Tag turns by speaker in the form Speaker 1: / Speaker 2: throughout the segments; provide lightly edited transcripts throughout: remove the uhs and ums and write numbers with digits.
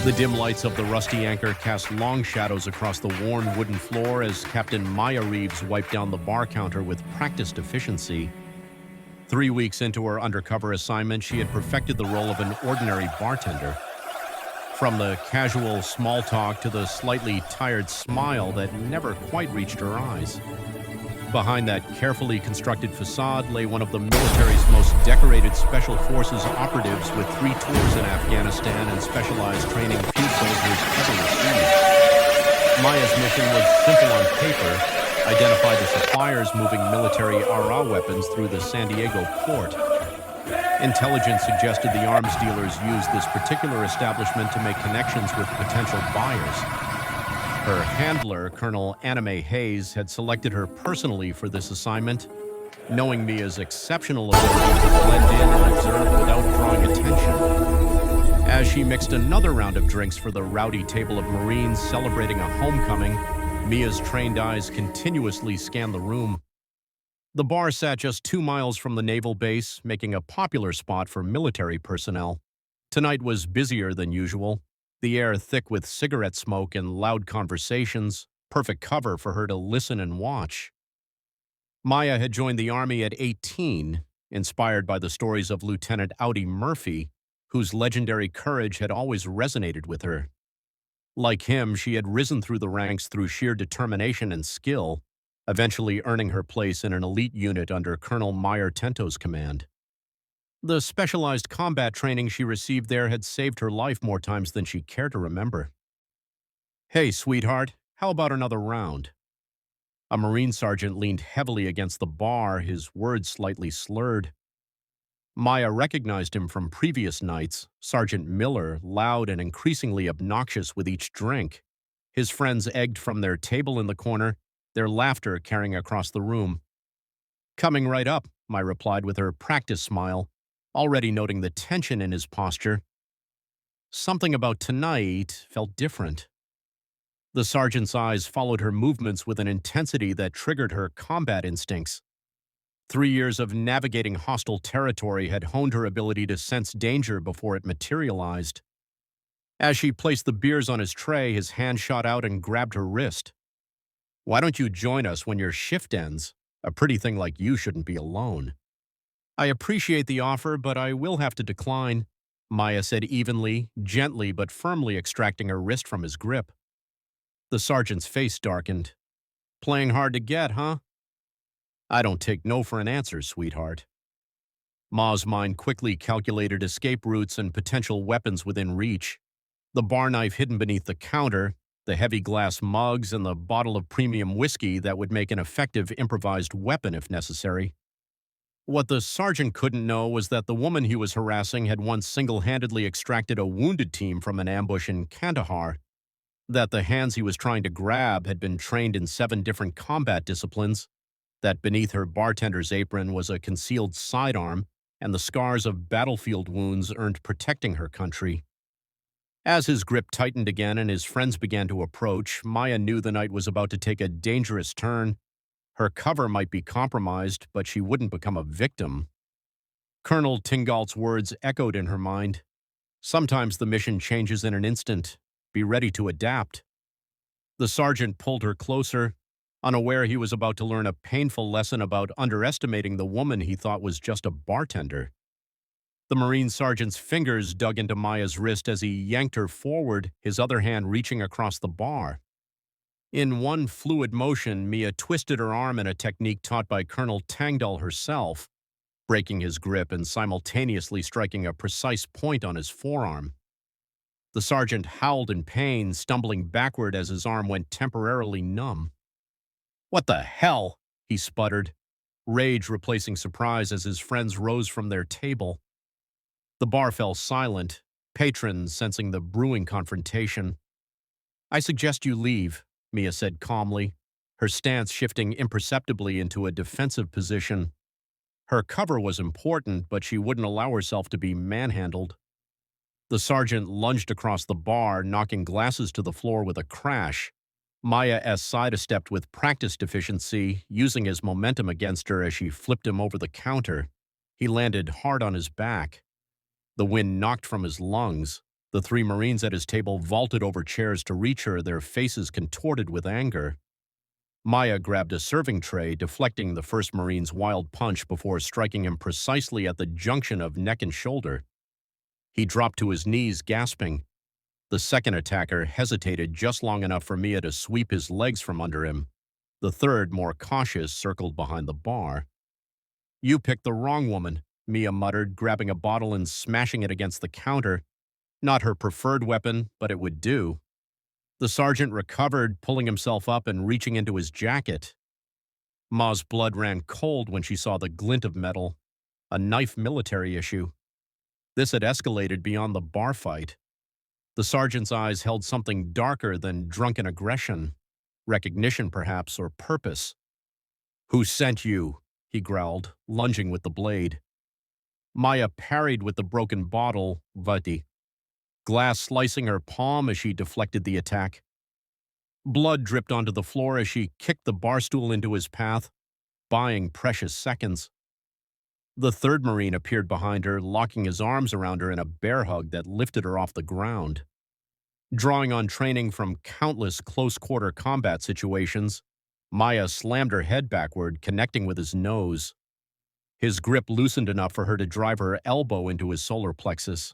Speaker 1: The dim lights of the rusty anchor cast long shadows across the worn wooden floor as Captain Maya Reeves wiped down the bar counter with practiced efficiency. 3 weeks into her undercover assignment, she had perfected the role of an ordinary bartender. From the casual small talk to the slightly tired smile that never quite reached her eyes. Behind that carefully constructed facade lay one of the military's most decorated Special Forces operatives with 3 tours in Afghanistan and specialized training few soldiers ever received. Maya's mission was simple on paper: identify the suppliers moving military RA weapons through the San Diego port. Intelligence suggested the arms dealers used this particular establishment to make connections with potential buyers. Her handler, Colonel Anime Hayes, had selected her personally for this assignment, knowing Mia's exceptional ability to blend in and observe without drawing attention. As she mixed another round of drinks for the rowdy table of Marines celebrating a homecoming, Mia's trained eyes continuously scanned the room. The bar sat just 2 miles from the naval base, making a popular spot for military personnel. Tonight was busier than usual, the air thick with cigarette smoke and loud conversations, perfect cover for her to listen and watch. Maya had joined the Army at 18, inspired by the stories of Lieutenant Audie Murphy, whose legendary courage had always resonated with her. Like him, she had risen through the ranks through sheer determination and skill, eventually earning her place in an elite unit under Colonel Meyer Tento's command. The specialized combat training she received there had saved her life more times than she cared to remember. "Hey, sweetheart, how about another round?" A Marine sergeant leaned heavily against the bar, his words slightly slurred. Maya recognized him from previous nights, Sergeant Miller, loud and increasingly obnoxious with each drink. His friends egged from their table in the corner, their laughter carrying across the room. "Coming right up," Maya replied with her practice smile, already noting the tension in his posture. Something about tonight felt different. The sergeant's eyes followed her movements with an intensity that triggered her combat instincts. 3 years of navigating hostile territory had honed her ability to sense danger before it materialized. As she placed the beers on his tray, his hand shot out and grabbed her wrist. "Why don't you join us when your shift ends? A pretty thing like you shouldn't be alone." "I appreciate the offer, but I will have to decline," Maya said evenly, gently but firmly extracting her wrist from his grip. The sergeant's face darkened. "Playing hard to get, huh?" "I don't take no for an answer, sweetheart." Ma's mind quickly calculated escape routes and potential weapons within reach. The bar knife hidden beneath the counter, the heavy glass mugs, and the bottle of premium whiskey that would make an effective improvised weapon if necessary. What the sergeant couldn't know was that the woman he was harassing had once single-handedly extracted a wounded team from an ambush in Kandahar, that the hands he was trying to grab had been trained in 7 different combat disciplines, that beneath her bartender's apron was a concealed sidearm, and the scars of battlefield wounds earned protecting her country. As his grip tightened again and his friends began to approach, Maya knew the night was about to take a dangerous turn. Her cover might be compromised, but she wouldn't become a victim. Colonel Tingalt's words echoed in her mind. Sometimes the mission changes in an instant. Be ready to adapt. The sergeant pulled her closer, unaware he was about to learn a painful lesson about underestimating the woman he thought was just a bartender. The Marine sergeant's fingers dug into Maya's wrist as he yanked her forward, his other hand reaching across the bar. In one fluid motion, Mia twisted her arm in a technique taught by Colonel Tangdal herself, breaking his grip and simultaneously striking a precise point on his forearm. The sergeant howled in pain, stumbling backward as his arm went temporarily numb. "What the hell?" he sputtered, rage replacing surprise as his friends rose from their table. The bar fell silent, patrons sensing the brewing confrontation. "I suggest you leave," Mia said calmly, her stance shifting imperceptibly into a defensive position. Her cover was important, but she wouldn't allow herself to be manhandled. The sergeant lunged across the bar, knocking glasses to the floor with a crash. Maya sidestepped with practiced efficiency, using his momentum against her as she flipped him over the counter. He landed hard on his back. The wind knocked from his lungs. The three Marines at his table vaulted over chairs to reach her, their faces contorted with anger. Maya grabbed a serving tray, deflecting the first Marine's wild punch before striking him precisely at the junction of neck and shoulder. He dropped to his knees, gasping. The second attacker hesitated just long enough for Mia to sweep his legs from under him. The third, more cautious, circled behind the bar. "You picked the wrong woman," Mia muttered, grabbing a bottle and smashing it against the counter. Not her preferred weapon, but it would do. The sergeant recovered, pulling himself up and reaching into his jacket. Ma's blood ran cold when she saw the glint of metal. A knife military issue. This had escalated beyond the bar fight. The sergeant's eyes held something darker than drunken aggression. Recognition, perhaps, or purpose. "Who sent you?" he growled, lunging with the blade. Maya parried with the broken bottle, vati, glass slicing her palm as she deflected the attack. Blood dripped onto the floor as she kicked the bar stool into his path, buying precious seconds. The third Marine appeared behind her, locking his arms around her in a bear hug that lifted her off the ground. Drawing on training from countless close-quarter combat situations, Maya slammed her head backward, connecting with his nose. His grip loosened enough for her to drive her elbow into his solar plexus.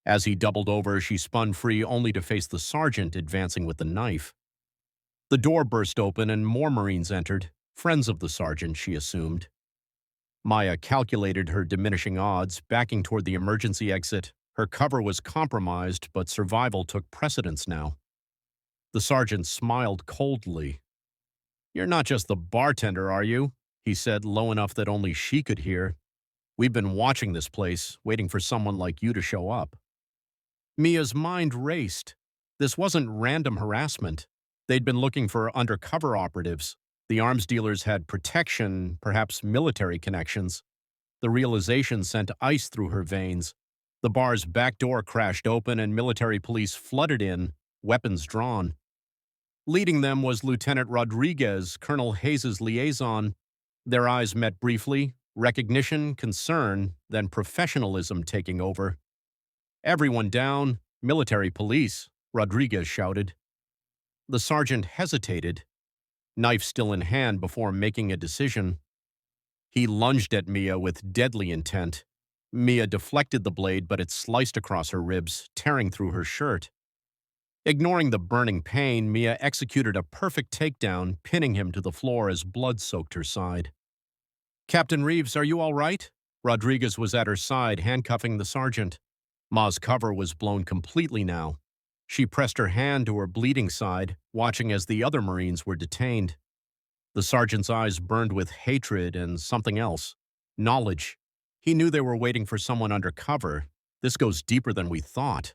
Speaker 1: As he doubled over, she spun free only to face the sergeant advancing with the knife. The door burst open and more Marines entered, friends of the sergeant, she assumed. Maya calculated her diminishing odds, backing toward the emergency exit. Her cover was compromised, but survival took precedence now. The sergeant smiled coldly. "You're not just the bartender, are you?" he said, low enough that only she could hear. "We've been watching this place, waiting for someone like you to show up." Mia's mind raced. This wasn't random harassment. They'd been looking for undercover operatives. The arms dealers had protection, perhaps military connections. The realization sent ice through her veins. The bar's back door crashed open and military police flooded in, weapons drawn. Leading them was Lieutenant Rodriguez, Colonel Hayes' liaison. Their eyes met briefly, recognition, concern, then professionalism taking over. "Everyone down, military police," Rodriguez shouted. The sergeant hesitated, knife still in hand before making a decision. He lunged at Mia with deadly intent. Mia deflected the blade, but it sliced across her ribs, tearing through her shirt. Ignoring the burning pain, Mia executed a perfect takedown, pinning him to the floor as blood soaked her side. "Captain Reeves, are you all right?" Rodriguez was at her side, handcuffing the sergeant. Ma's cover was blown completely now. She pressed her hand to her bleeding side, watching as the other Marines were detained. The sergeant's eyes burned with hatred and something else. Knowledge. He knew they were waiting for someone undercover. This goes deeper than we thought.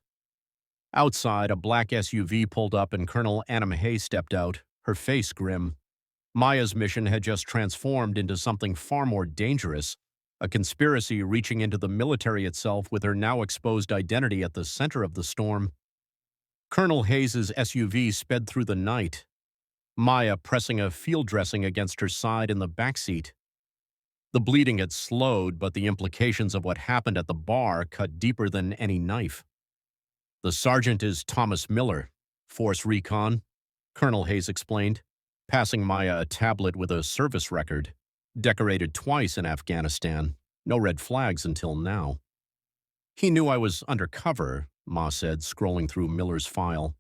Speaker 1: Outside, a black SUV pulled up and Colonel Anna Mahay stepped out, her face grim. Maya's mission had just transformed into something far more dangerous, a conspiracy reaching into the military itself with her now exposed identity at the center of the storm. Colonel Hayes' SUV sped through the night, Maya pressing a field dressing against her side in the backseat. The bleeding had slowed, but the implications of what happened at the bar cut deeper than any knife. "The sergeant is Thomas Miller, Force Recon," Colonel Hayes explained, passing Maya a tablet with a service record. Decorated twice in Afghanistan. No red flags until now. "He knew I was undercover," Ma said, scrolling through Miller's file.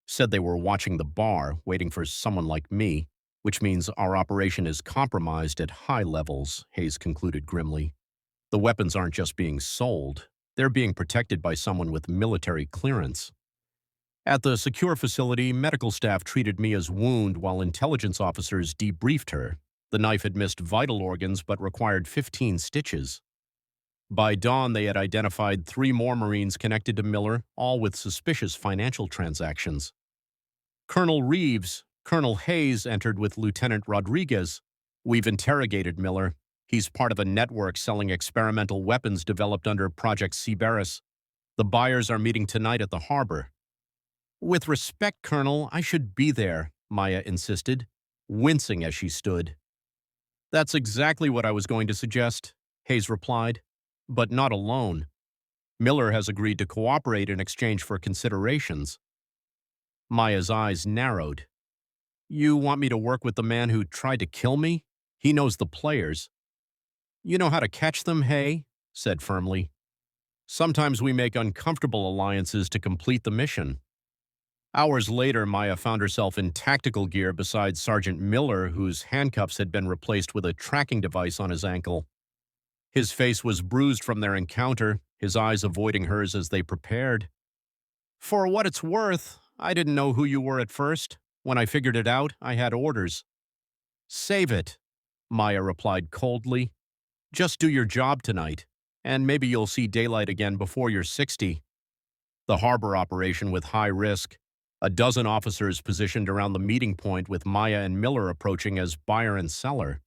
Speaker 1: "Said they were watching the bar, waiting for someone like me, which means our operation is compromised at high levels," Hayes concluded grimly. "The weapons aren't just being sold. They're being protected by someone with military clearance." At the secure facility, medical staff treated Mia's wound while intelligence officers debriefed her. The knife had missed vital organs but required 15 stitches. By dawn, they had identified 3 more Marines connected to Miller, all with suspicious financial transactions. Colonel Reeves, Colonel Hayes entered with Lieutenant Rodriguez. "We've interrogated Miller. He's part of a network selling experimental weapons developed under Project Cerberus. The buyers are meeting tonight at the harbor." "With respect, Colonel, I should be there," Maya insisted, wincing as she stood. "That's exactly what I was going to suggest," Hayes replied, "but not alone. Miller has agreed to cooperate in exchange for considerations. Maya's eyes narrowed. You want me to work with the man who tried to kill me? He knows the players. You know how to catch them, Hay? Said firmly. Sometimes we make uncomfortable alliances to complete the mission. Hours later, Maya found herself in tactical gear beside Sergeant Miller, whose handcuffs had been replaced with a tracking device on his ankle. His face was bruised from their encounter, his eyes avoiding hers as they prepared. For what it's worth, I didn't know who you were at first. When I figured it out, I had orders. Save it, Maya replied coldly. Just do your job tonight, and maybe you'll see daylight again before you're 60. The harbor operation with high risk, a dozen officers positioned around the meeting point with Maya and Miller approaching as buyer and seller.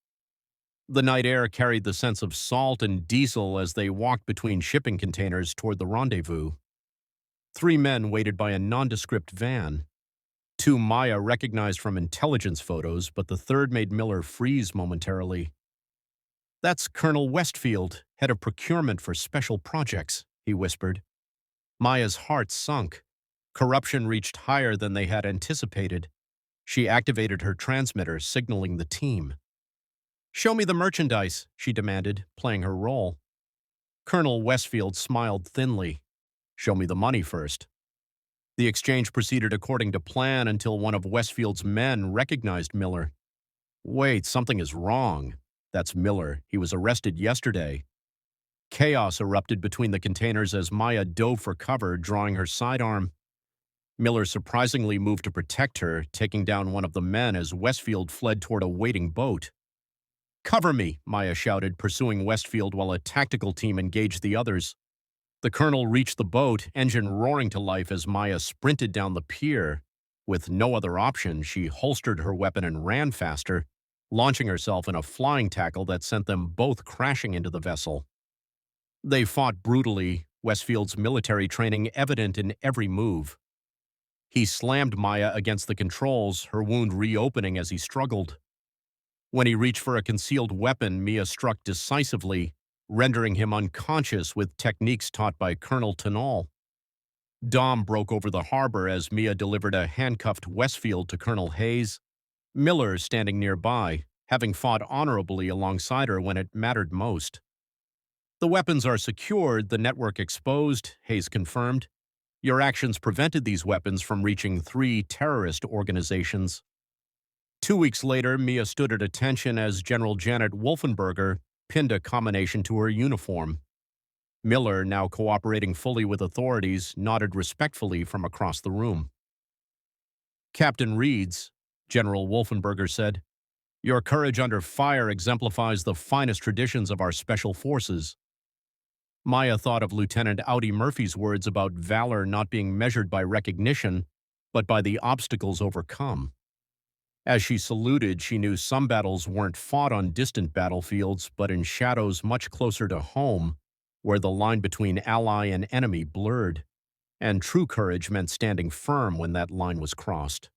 Speaker 1: The night air carried the sense of salt and diesel as they walked between shipping containers toward the rendezvous. 3 men waited by a nondescript van. 2 Maya recognized from intelligence photos, but the third made Miller freeze momentarily. That's Colonel Westfield, head of procurement for special projects, he whispered. Maya's heart sunk. Corruption reached higher than they had anticipated. She activated her transmitter, signaling the team. Show me the merchandise, she demanded, playing her role. Colonel Westfield smiled thinly. Show me the money first. The exchange proceeded according to plan until one of Westfield's men recognized Miller. Wait, something is wrong. That's Miller. He was arrested yesterday. Chaos erupted between the containers as Maya dove for cover, drawing her sidearm. Miller surprisingly moved to protect her, taking down one of the men as Westfield fled toward a waiting boat. Cover me, Maya shouted, pursuing Westfield while a tactical team engaged the others. The colonel reached the boat, engine roaring to life as Maya sprinted down the pier. With no other option, she holstered her weapon and ran faster, launching herself in a flying tackle that sent them both crashing into the vessel. They fought brutally, Westfield's military training evident in every move. He slammed Maya against the controls, her wound reopening as he struggled. When he reached for a concealed weapon, Mia struck decisively, rendering him unconscious with techniques taught by Colonel Tenal. Dom broke over the harbor as Mia delivered a handcuffed Westfield to Colonel Hayes, Miller standing nearby, having fought honorably alongside her when it mattered most. The weapons are secured, the network exposed, Hayes confirmed. Your actions prevented these weapons from reaching 3 terrorist organizations. 2 weeks later, Mia stood at attention as General Janet Wolfenberger pinned a combination to her uniform. Miller, now cooperating fully with authorities, nodded respectfully from across the room. Captain Reeds, General Wolfenberger said, your courage under fire exemplifies the finest traditions of our special forces. Maya thought of Lieutenant Audie Murphy's words about valor not being measured by recognition, but by the obstacles overcome. As she saluted, she knew some battles weren't fought on distant battlefields, but in shadows much closer to home, where the line between ally and enemy blurred, and true courage meant standing firm when that line was crossed.